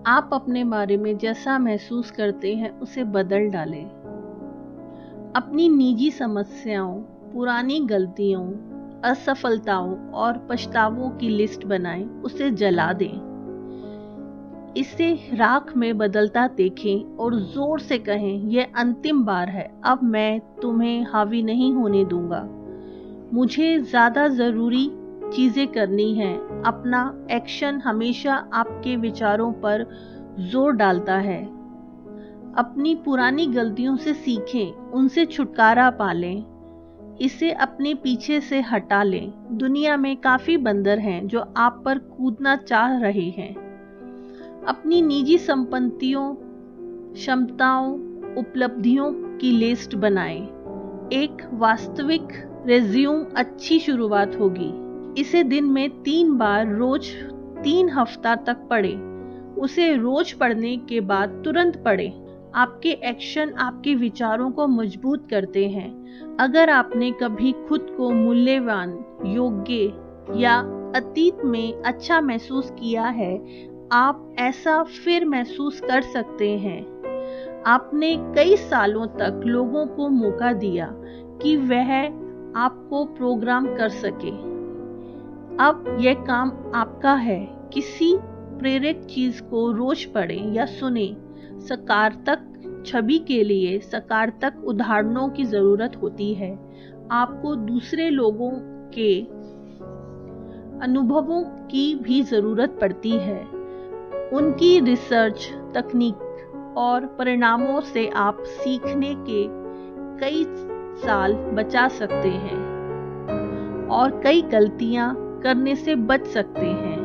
आप अपने बारे में जैसा महसूस करते हैं उसे बदल डालें। अपनी निजी समस्याओं, पुरानी गलतियों, असफलताओं और पछतावों की लिस्ट बनाएं, उसे जला दें। इसे राख में बदलता देखें और जोर से कहें, यह अंतिम बार है, अब मैं तुम्हें हावी नहीं होने दूंगा। मुझे ज़्यादा ज़रूरी चीज़ें करनी हैं। अपना एक्शन हमेशा आपके विचारों पर जोर डालता है। अपनी पुरानी गलतियों से सीखें, उनसे छुटकारा पालें, इसे अपने पीछे से हटा लें। दुनिया में काफ़ी बंदर हैं जो आप पर कूदना चाह रहे हैं। अपनी निजी संपत्तियों, क्षमताओं, उपलब्धियों की लिस्ट बनाएं। एक वास्तविक रेज्यूम अच्छी शुरुआत होगी। इसे दिन में 3 बार रोज 3 हफ्ता तक पढ़ें। उसे रोज पढ़ने के बाद तुरंत पढ़ें। आपके एक्शन आपके विचारों को मजबूत करते हैं। अगर आपने कभी खुद को मूल्यवान, योग्य या अतीत में अच्छा महसूस किया है, आप ऐसा फिर महसूस कर सकते हैं। आपने कई सालों तक लोगों को मौका दिया कि वह आपको प्रोग्राम कर सके। अब यह काम आपका है। किसी प्रेरक चीज को रोज पढ़ें या सुनें। सकारात्मक छवि के लिए सकारात्मक उदाहरणों की जरूरत होती है। आपको दूसरे लोगों के अनुभवों की भी जरूरत पड़ती है। उनकी रिसर्च, तकनीक और परिणामों से आप सीखने के कई साल बचा सकते हैं और कई गलतियां करने से बच सकते हैं।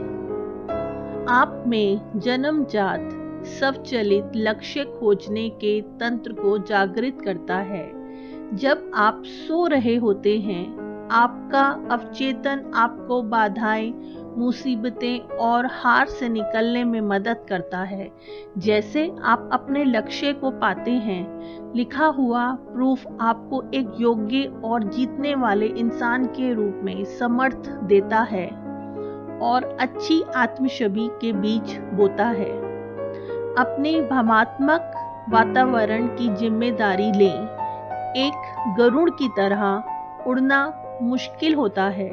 आप में जन्मजात स्वचालित लक्ष्य खोजने के तंत्र को जागृत करता है। जब आप सो रहे होते हैं, आपका अवचेतन आपको बाधाएं, मुसीबतें और हार से निकलने में मदद करता है। जैसे आप अपने लक्ष्य को पाते हैं, लिखा हुआ प्रूफ आपको एक योग्य और जीतने वाले इंसान के रूप में समर्थ देता है और अच्छी आत्मछवि के बीज बोता है। अपने भावनात्मक वातावरण की जिम्मेदारी लें। एक गरुड़ की तरह उड़ना मुश्किल होता है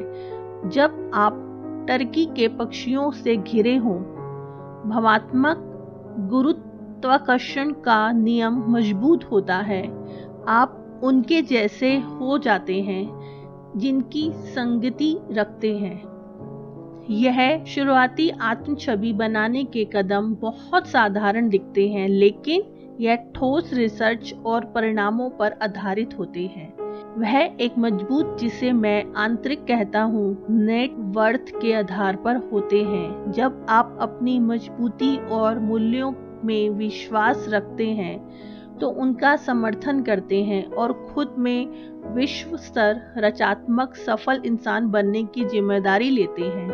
जब आप टर्की के पक्षियों से घिरे हों। भावनात्मक गुरुत्वाकर्षण का नियम मजबूत होता है। आप उनके जैसे हो जाते हैं जिनकी संगति रखते हैं। यह शुरुआती आत्म छवि बनाने के कदम बहुत साधारण दिखते हैं, लेकिन यह ठोस रिसर्च और परिणामों पर आधारित होते हैं। वह एक मजबूत, जिसे मैं आंतरिक कहता हूँ, नेट वर्थ के आधार पर होते हैं। जब आप अपनी मजबूती और मूल्यों में विश्वास रखते हैं तो उनका समर्थन करते हैं और खुद में विश्व स्तर रचनात्मक सफल इंसान बनने की जिम्मेदारी लेते हैं,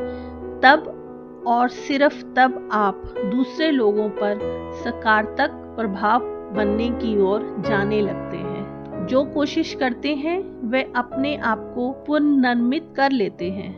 तब और सिर्फ तब आप दूसरे लोगों पर सकारात्मक प्रभाव बनने की ओर जाने लगते हैं। जो कोशिश करते हैं वे अपने आप को पुनर्निर्मित कर लेते हैं।